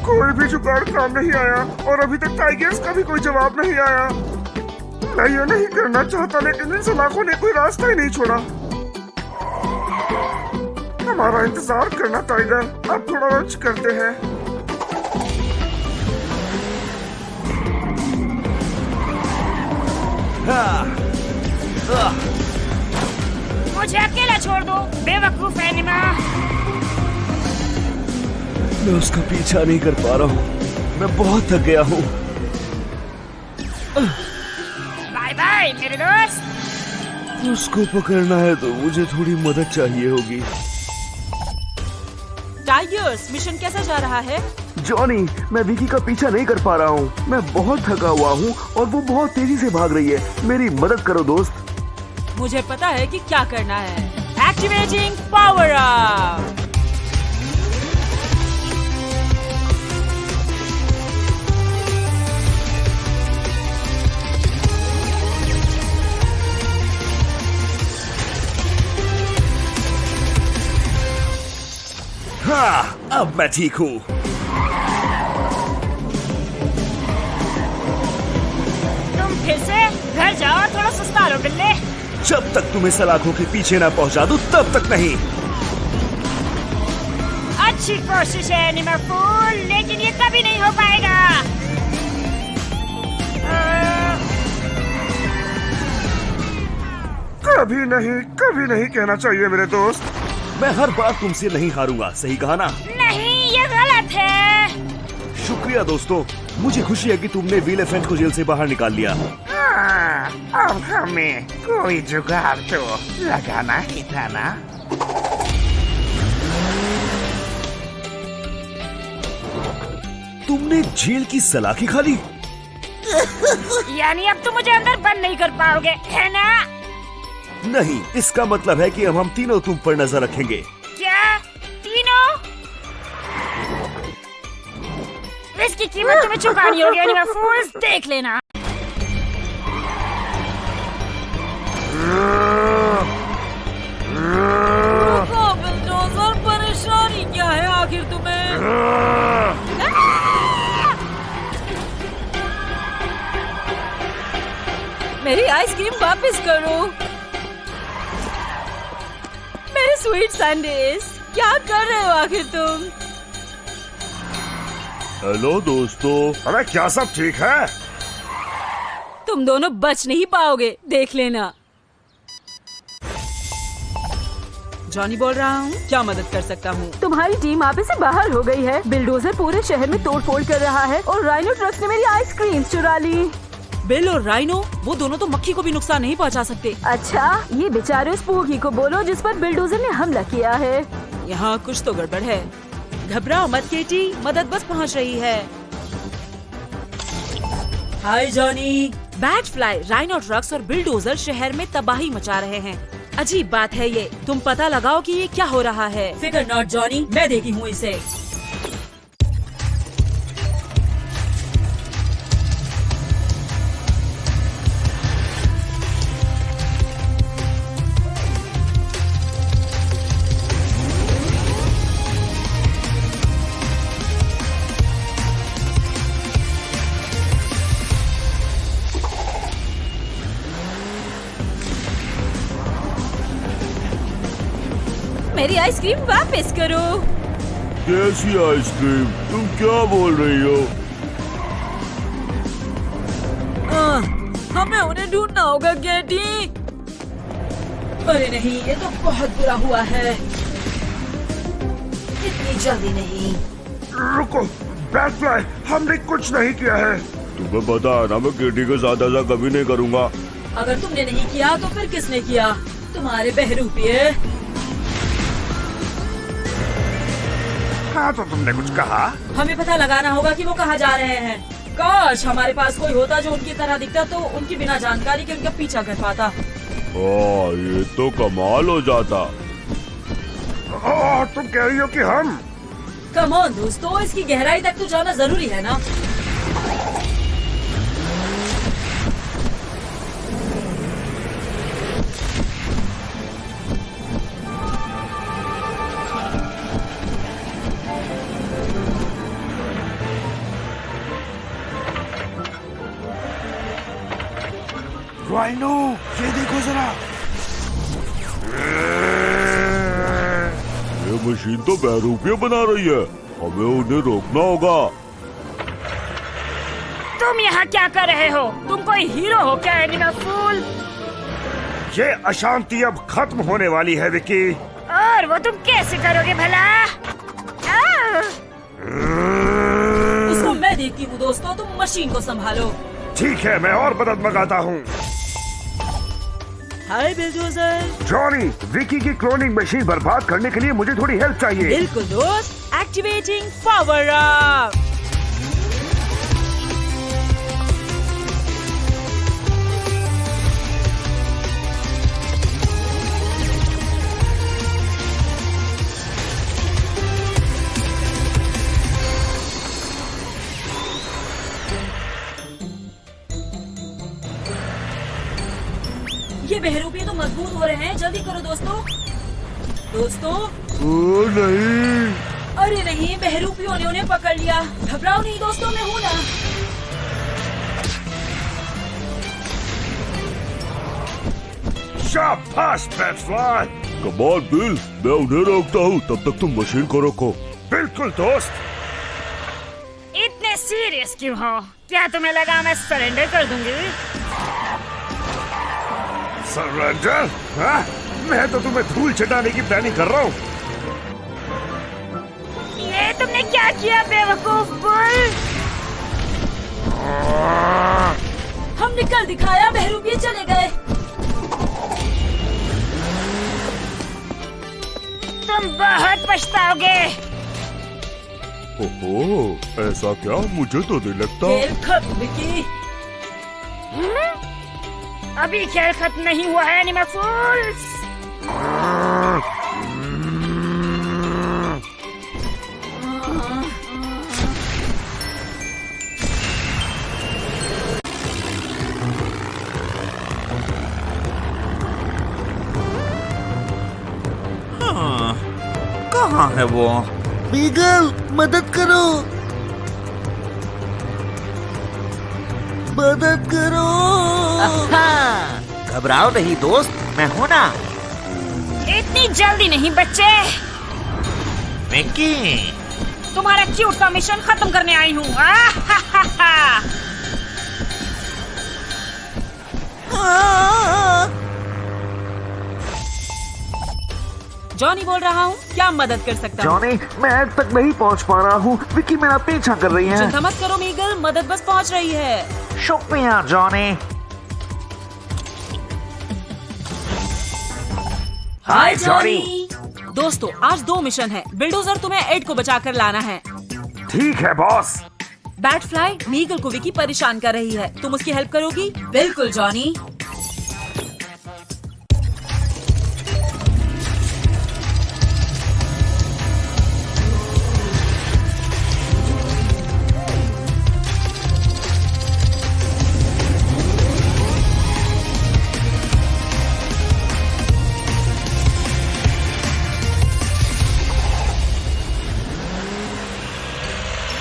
कोई भी जुगाड़ काम नहीं आया और अभी तक टाइगर्स का भी कोई जवाब नहीं आया। मैं ये नहीं करना चाहता, लेकिन इन सलाखों ने कोई रास्ता ही नहीं छोड़ा। हमारा इंतजार करना टाइगर, अब थोड़ा लंच करते हैं। मुझे अकेला छोड़ दो, बेवकूफ एनिमा। मैं उसका पीछा नहीं कर पा रहा हूँ, मैं बहुत थक गया हूँ। बाय बाय मेरे दोस्त। उसको पकड़ना है तो मुझे थोड़ी मदद चाहिए होगी। टाइगर्स, मिशन कैसा जा रहा है? जॉनी, मैं विकी का पीछा नहीं कर पा रहा हूँ। मैं बहुत थका हुआ हूँ और वो बहुत तेजी से भाग रही है। मेरी मदद करो दोस्त। मुझे पता है कि क्या करना है। Activating power up. हाँ, अब मैं ठीक हूँ। तुम फिर से घर जाओ, थोड़ा सुस्ता लो बिल्ले। जब तक तुम्हें सलाखों के पीछे ना पहुँचा दूँ तब तक नहीं। अच्छी कोशिश है एनिमा फूल, लेकिन ये कभी नहीं हो पाएगा। कभी नहीं कहना चाहिए मेरे दोस्त। मैं हर बार तुमसे नहीं हारूंगा, सही कहा ना? नहीं, ये गलत है। शुक्रिया दोस्तों, मुझे खुशी है कि तुमने व्हील एलिफेंट को जेल से बाहर निकाल लिया। अब हमें कोई जुगाड़ तो लगाना ही था ना। तुमने जेल की सलाखें खा ली? यानी अब तुम मुझे अंदर बंद नहीं कर पाओगे, है ना? नहीं, इसका मतलब है कि अब हम तीनों तुम पर नजर रखेंगे। क्या? तीनों? इसकी कीमत तुम्हें चुकानी होगी एनिमा फूल्स, देख लेना। बुलडोजर, परेशानी क्या है आखिर तुम्हें? मेरी आइसक्रीम वापस करो। मेरे स्वीट सैंडविच, क्या कर रहे हो आखिर तुम? हेलो दोस्तों। अरे क्या सब ठीक है? तुम दोनों बच नहीं पाओगे, देख लेना। जॉनी बोल रहा हूँ, क्या मदद कर सकता हूँ? तुम्हारी टीम आप से बाहर हो गई है। बिल्डोजर पूरे शहर में तोड़फोड़ कर रहा है और राइनो ट्रक्स ने मेरी आइसक्रीम चुरा ली। बिल और राइनो, वो दोनों तो मक्खी को भी नुकसान नहीं पहुंचा सकते। अच्छा, ये बेचारे उस पूगी को बोलो जिस पर बिल्डोजर ने हमला किया है। यहाँ कुछ तो गड़बड़ है। घबराओ मत केटी, मदद बस पहुँच रही है। Hi Johnny. Bat fly, rhino trucks और बिल्डोजर शहर में तबाही मचा रहे हैं। अजीब बात है ये, तुम पता लगाओ कि ये क्या हो रहा है। फिकर नॉट जॉनी, मैं देखी हूँ इसे। मेरी आइसक्रीम वापस करो। कैसी आइसक्रीम? तुम क्या बोल रही हो? हमें उन्हें ढूंढना होगा केटी। अरे नहीं, ये तो बहुत बुरा हुआ है। इतनी जल्दी नहीं। रुको बैटफ्लाई, हमने कुछ नहीं किया है। तुम्हें पता है ना मैं केटी के साथ ऐसा कभी नहीं करूँगा। अगर तुमने नहीं किया तो फिर किसने किया? तुम्हारे बहरूपिये। हाँ तो तुमने कुछ कहा? हमें पता लगाना होगा कि वो कहाँ जा रहे हैं। काश हमारे पास कोई होता जो उनकी तरह दिखता तो उनकी बिना जानकारी के उनका पीछा कर पाता। ये तो कमाल हो जाता। तुम कह रही हो कि हम? कम ऑन दोस्तों, इसकी गहराई तक तो जाना जरूरी है ना। राइनो, ये देखो जरा। ये मशीन तो बहरूपिया बना रही है, हमें उन्हें रोकना होगा। तुम यहाँ क्या कर रहे हो? तुम कोई हीरो हो क्या एनिमल फूल? ये अशांति अब खत्म होने वाली है विकी। और वो तुम कैसे करोगे भला? उसको मैं देखती हूँ दोस्तों, तुम मशीन को संभालो। ठीक है, मैं और मदद मंगाता हूँ। हाय बिल्डोजर। जॉनी, विकी की क्लोनिंग मशीन बर्बाद करने के लिए मुझे थोड़ी हेल्प चाहिए। बिल्कुल दोस्त, एक्टिवेटिंग पावर अप। ये बहरूपिये तो मजबूत हो रहे हैं, जल्दी करो दोस्तों। दोस्तों नहीं। अरे नहीं, बहरूपियों ने उन्हें पकड़ लिया। घबराओ नहीं दोस्तों, मैं हूँ ना। शाबाश बैटफ्लाई। कमाल बिल, मैं उन्हें रोकता हूँ, तब तक तुम मशीन को रोको। बिल्कुल दोस्त। इतने सीरियस क्यों हो? क्या तुम्हें लगा मैं सरेंडर कर दूंगी? सरेंडर? हाँ? मैं तो तुम्हें धूल चटाने की प्लानिंग कर रहा हूँ। ये तुमने क्या किया बेवकूफ बुल? हम निकल दिखाया, बहरूपिये चले गए। तुम बहुत पछताओगे। ओहो, ऐसा क्या? मुझे तो नहीं लगता। खेल खत्म विकी। अभी खेल खत्म नहीं हुआ है एनिमल फूल्स। कहाँ है वो? बीगल, मदद करो, मदद करो। घबराओ नहीं दोस्त, मैं हूँ ना। इतनी जल्दी नहीं बच्चे। विकी, तुम्हारा क्यूट सा मिशन खत्म करने आई हूँ। जॉनी बोल रहा हूँ, क्या मदद कर सकता हूँ? जॉनी, मैं एड तक नहीं पहुँच पा रहा हूँ। विकी मेरा पीछा कर रही है। चिंता मत करो मीगल, मदद बस पहुँच रही है। शुक्रिया जॉनी। Hi Johnny. दोस्तों, आज 2 मिशन है। बिल्डोजर तुम्हें एड को बचाकर लाना है। ठीक है बॉस। बैटफ्लाई मीगल को विकी परेशान कर रही है, तुम उसकी हेल्प करोगी? बिल्कुल जॉनी।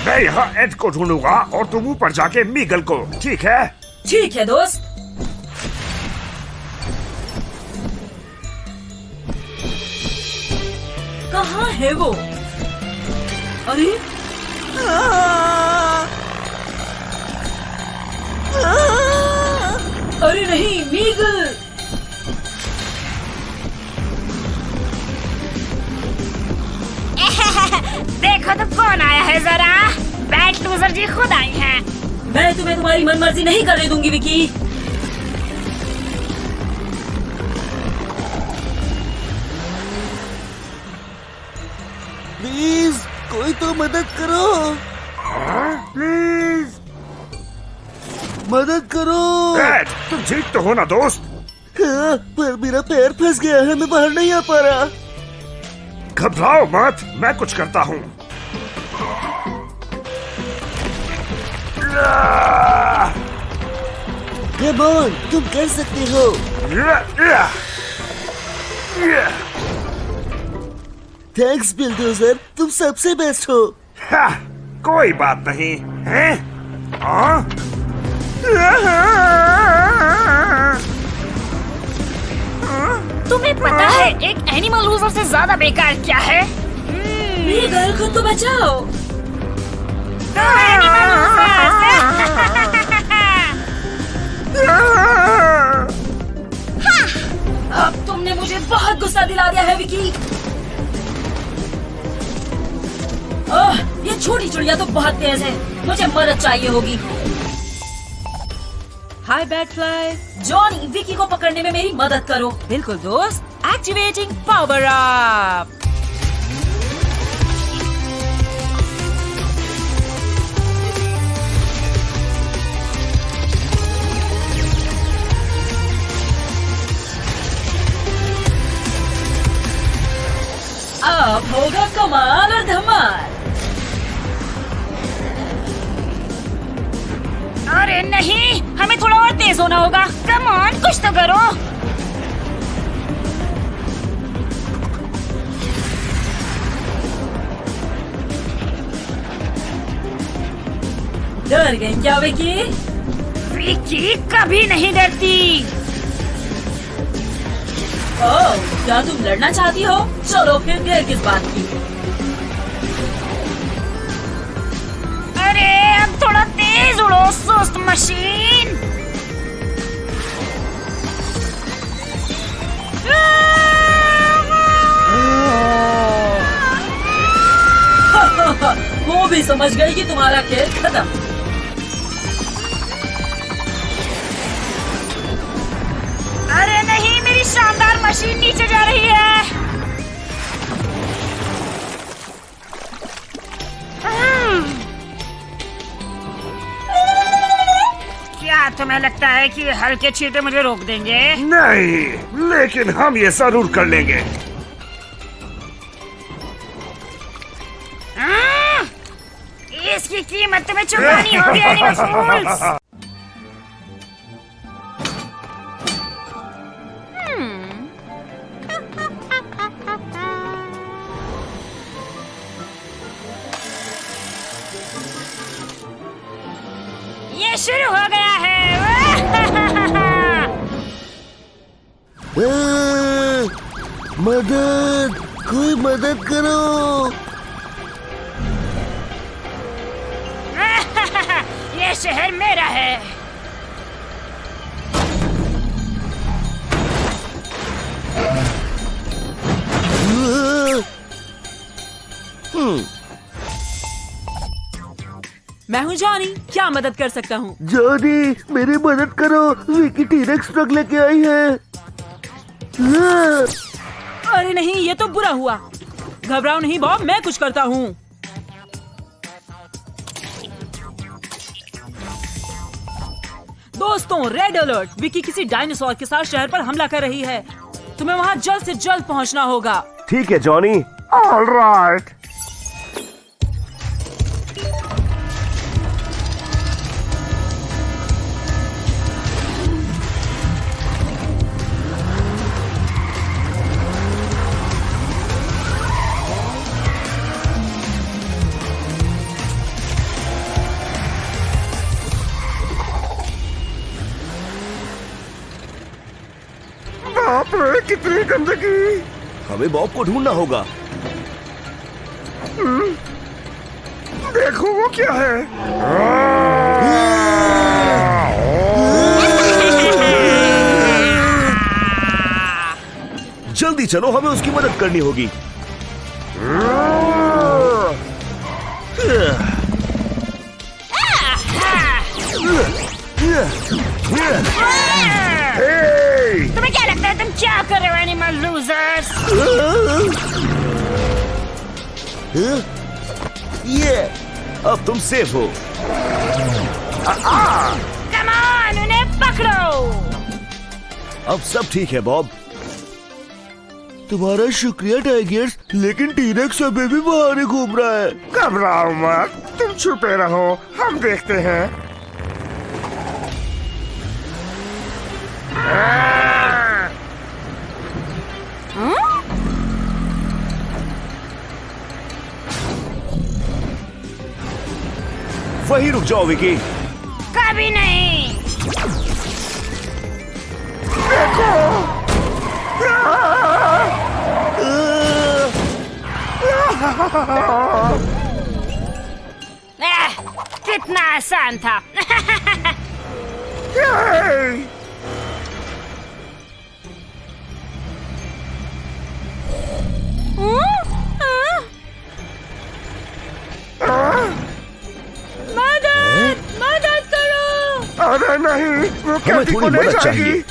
मैं यहाँ एड को ढूंढूंगा और तुम ऊपर जाके मीगल को, ठीक है? ठीक है दोस्त। कहाँ है वो? अरे नहीं मीगल। देखो तो कौन आया है जरा। बैट लूजर जी खुद आई हैं। मैं तुम्हें तुम्हारी मनमर्जी नहीं करने दूंगी विकी। प्लीज कोई तो मदद करो, प्लीज मदद करो। बैट, तुम ठीक तो हो ना दोस्त? हाँ, पर मेरा पैर फंस गया है, मैं बाहर नहीं आ पा रहा। घबराओ मत, मैं कुछ करता हूँ। कम ऑन, तुम कर सकते हो। थैंक्स बिल्डोजर, तुम सबसे बेस्ट हो। हाँ, कोई बात नहीं है। तुम्हें पता है एक एनिमल लूजर से ज्यादा बेकार क्या है? मीगल खुद को बचाओ। एनिमल अब तुमने मुझे बहुत गुस्सा दिला दिया है विकी। ओह, ये छोटी चिड़िया तो बहुत तेज है, मुझे मदद चाहिए होगी। हाय बैटफ्लाई। जॉनी, विकी को पकड़ने में मेरी मदद करो। बिल्कुल दोस्त, एक्टिवेटिंग पावर अप। अब होगा कमाल और धमाल। अरे नहीं, हमें थोड़ा और तेज होना होगा। कम ऑन, कुछ तो करो। डर गई क्या विकी? विकी कभी नहीं डरती। ओह, क्या तुम लड़ना चाहती हो? चलो फिर देर किस बात की। अरे अब थोड़ा तेज उड़ो सुस्त मशीन। वो भी समझ गई कि तुम्हारा खेल खत्म। अरे नहीं, मेरी शानदार मशीन नीचे जा रही है। क्या तुम्हें लगता है कि हल्के छींटे मुझे रोक देंगे? नहीं, लेकिन हम ये जरूर कर लेंगे। इसकी कीमत तुम्हें चुकानी होगी एनिमल फूल्स। ये शुरू हो गया है। मदद, कोई मदद करो। ये शहर मेरा है। मैं हूँ जॉनी, क्या मदद कर सकता हूँ? जॉनी, मेरी मदद करो, विकी टी-रेक्स ट्रक लेके आई है। अरे नहीं, ये तो बुरा हुआ। घबराओ नहीं बॉब, मैं कुछ करता हूँ। दोस्तों, रेड अलर्ट। विकी किसी डायनासोर के साथ शहर पर हमला कर रही है। तुम्हें वहाँ जल्द से जल्द पहुँचना होगा। ठीक है जॉनी। All right. बाप रे, कितनी गंदगी। हमें बॉब को ढूंढना होगा। देखो वो क्या है। चलो, हमें उसकी मदद करनी होगी। तुम्हें क्या लगता है तुम क्या कर रहे हो एनिमल लूजर्स? ये अब तुम सेफ हो। कम ऑन, उन्हें पकड़ो। अब सब ठीक है बॉब। तुम्हारा शुक्रिया टाइगर्स, लेकिन टीरेक्स अभी भी बाहर ही घूम रहा है। घबराओ मत, तुम छुपे रहो, हम देखते हैं। वहीं रुक जाओ विकी। कभी नहीं। कितना आसान था। मदद करो। अरे नहीं, वो कैटी को ले जाएगी।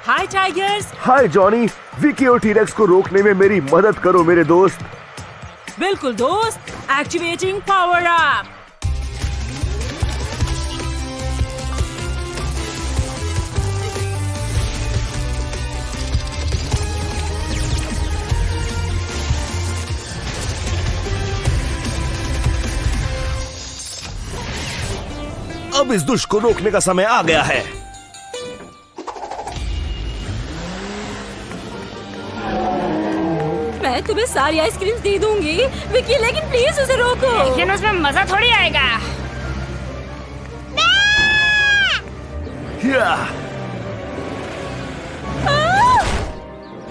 हाय टाइगर्स। हाय जॉनी, विकी और टीरेक्स को रोकने में मेरी मदद करो मेरे दोस्त। बिल्कुल दोस्त, एक्टिवेटिंग पावर अप। अब इस दुष्ट को रोकने का समय आ गया है। मैं तुम्हें सारी आइसक्रीम दे दूंगी विकी, लेकिन प्लीज उसे रोको। लेकिन उसमें मजा थोड़ी आएगा।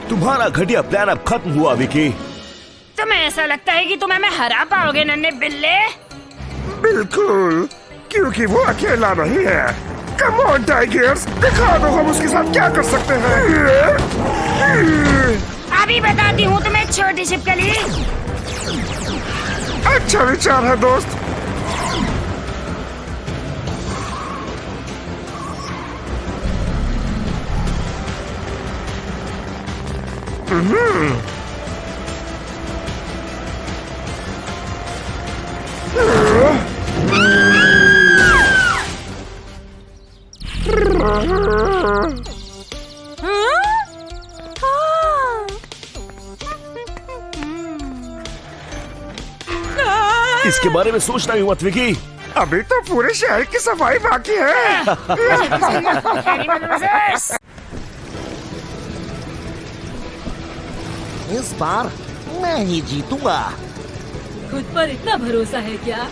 तुम्हारा घटिया प्लान अब खत्म हुआ विकी। तुम्हें ऐसा लगता है कि तुम्हें मैं हरा पाओगे नन्हे बिल्ले? बिल्कुल, क्योंकि वो अकेला नहीं है। कम ऑन टाइगर्स, दिखा दो हम उसके साथ क्या कर सकते हैं। अभी बताती हूँ तुम्हें छोटी छिपकली। अच्छा विचार है दोस्त। इसके बारे में सोचना ही मत विकी। अभी तो पूरे शहर की सफाई बाकी है। इस बार मैं ही जीतूंगा। खुद पर इतना भरोसा है क्या?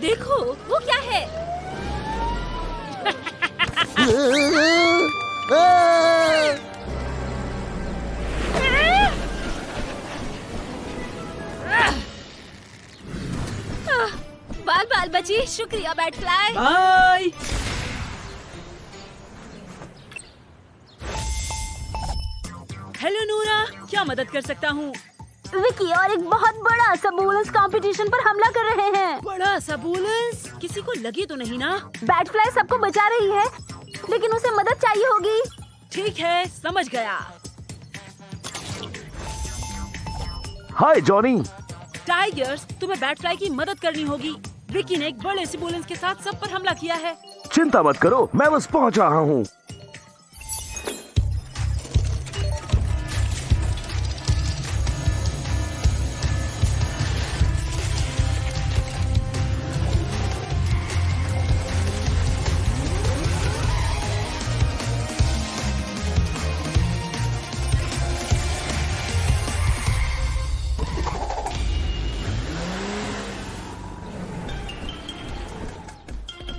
देखो वो क्या है? बाल बाल बची, शुक्रिया बैटफ्लाई। बाय। हेलो नूरा, क्या मदद कर सकता हूँ? विकी और एक बहुत बड़ा सा बोलस कंपटीशन पर हमला कर रहे हैं। बड़ा सा बोलस? किसी को लगी तो नहीं ना? बैटफ्लाई सबको बचा रही है, लेकिन उसे मदद चाहिए होगी। ठीक है, समझ गया। हाय जॉनी। टाइगर्स, तुम्हें बैटफ्लाई की मदद करनी होगी। विकी ने एक बड़े से बोलेंस के साथ सब पर हमला किया है। चिंता मत करो, मैं बस पहुंच रहा हूँ।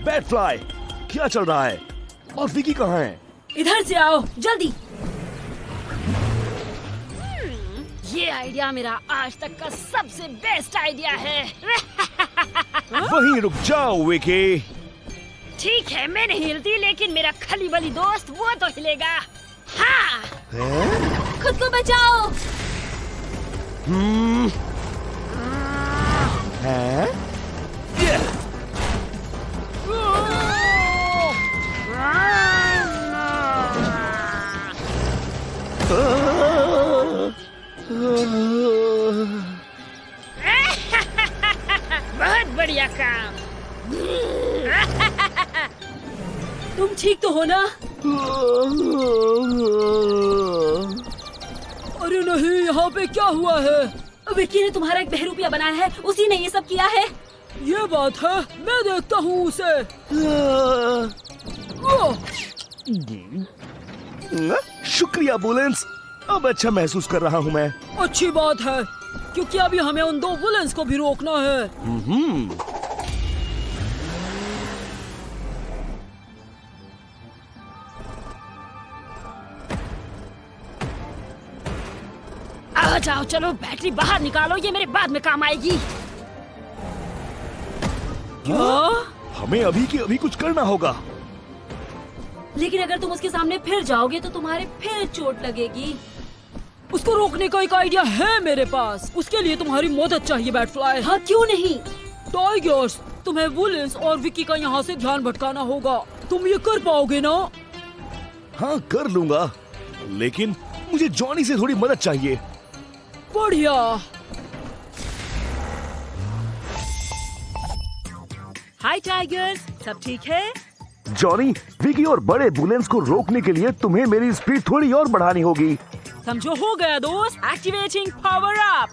बैटफ्लाई, क्या चल रहा है? और विकी कहाँ है? इधर से आओ जल्दी। ये आइडिया मेरा आज तक का सबसे बेस्ट आइडिया है। वहीं रुक जाओ विकी। ठीक है, मैं नहीं हिलती, लेकिन मेरा खली बली दोस्त वो तो हिलेगा। हाँ, खुद को बचाओ। बहुत बढ़िया काम। तुम ठीक तो हो ना? अरे नहीं, यहाँ पे क्या हुआ है? विक्की ने तुम्हारा एक बहरूपिया बनाया है, उसी ने ये सब किया है। ये बात है, मैं देखता हूँ उसे। शुक्रिया बुलेंस, अब अच्छा महसूस कर रहा हूँ मैं। अच्छी बात है, क्योंकि अभी हमें उन 2 विलेंस को भी रोकना है। आ जाओ, चलो बैटरी बाहर निकालो, ये मेरे बाद में काम आएगी। क्या? हमें अभी के अभी कुछ करना होगा। लेकिन अगर तुम उसके सामने फिर जाओगे तो तुम्हारे फिर चोट लगेगी। उसको रोकने का एक आइडिया है मेरे पास। उसके लिए तुम्हारी मदद चाहिए बैटफ्लाई। हाँ, क्यों नहीं? टाइगर्स, तुम्हें वुलेंस और विक्की का यहाँ से ध्यान भटकाना होगा। तुम ये कर पाओगे ना? हाँ, कर लूंगा, लेकिन मुझे जॉनी से थोड़ी मदद चाहिए। बढ़िया। हाय टाइगर्स, सब ठीक है? जॉनी, विकी और बड़े बुलेंस को रोकने के लिए तुम्हें मेरी स्पीड थोड़ी और बढ़ानी होगी। समझो हो गया दोस्त। Activating power up.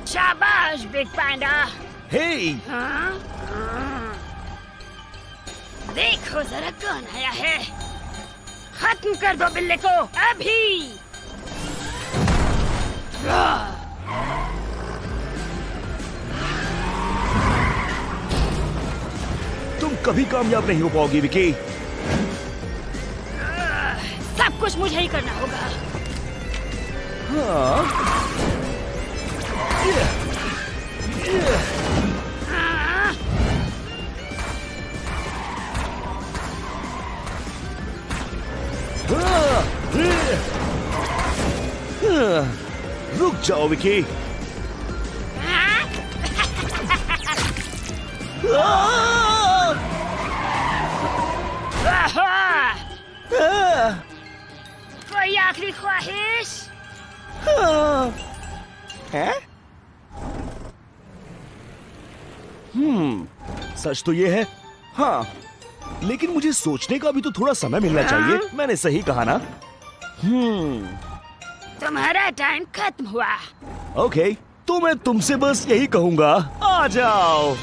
शाबाश बिग पैंडा। हे, देखो जरा कौन आया है। खत्म कर दो बिल्ले को अभी। तुम कभी कामयाब नहीं हो पाओगी विकी। सब कुछ मुझे ही करना होगा। रुक जाओ विकी। कोई आखिरी ख्वाहिश? है? सच तो ये है। हाँ, लेकिन मुझे सोचने का भी तो थोड़ा समय मिलना चाहिए। मैंने सही कहा ना? तुम्हारा टाइम खत्म हुआ। ओके, तो मैं तुमसे बस यही कहूंगा, आ जाओ।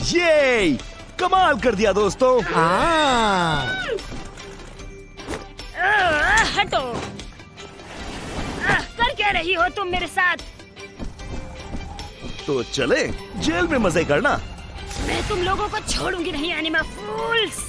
ये कमाल कर दिया दोस्तों। हटो। कर क्या रही हो तुम मेरे साथ? तो चले जेल में मजे करना। मैं तुम लोगों को छोड़ूंगी नहीं, एनिमा फूल्स।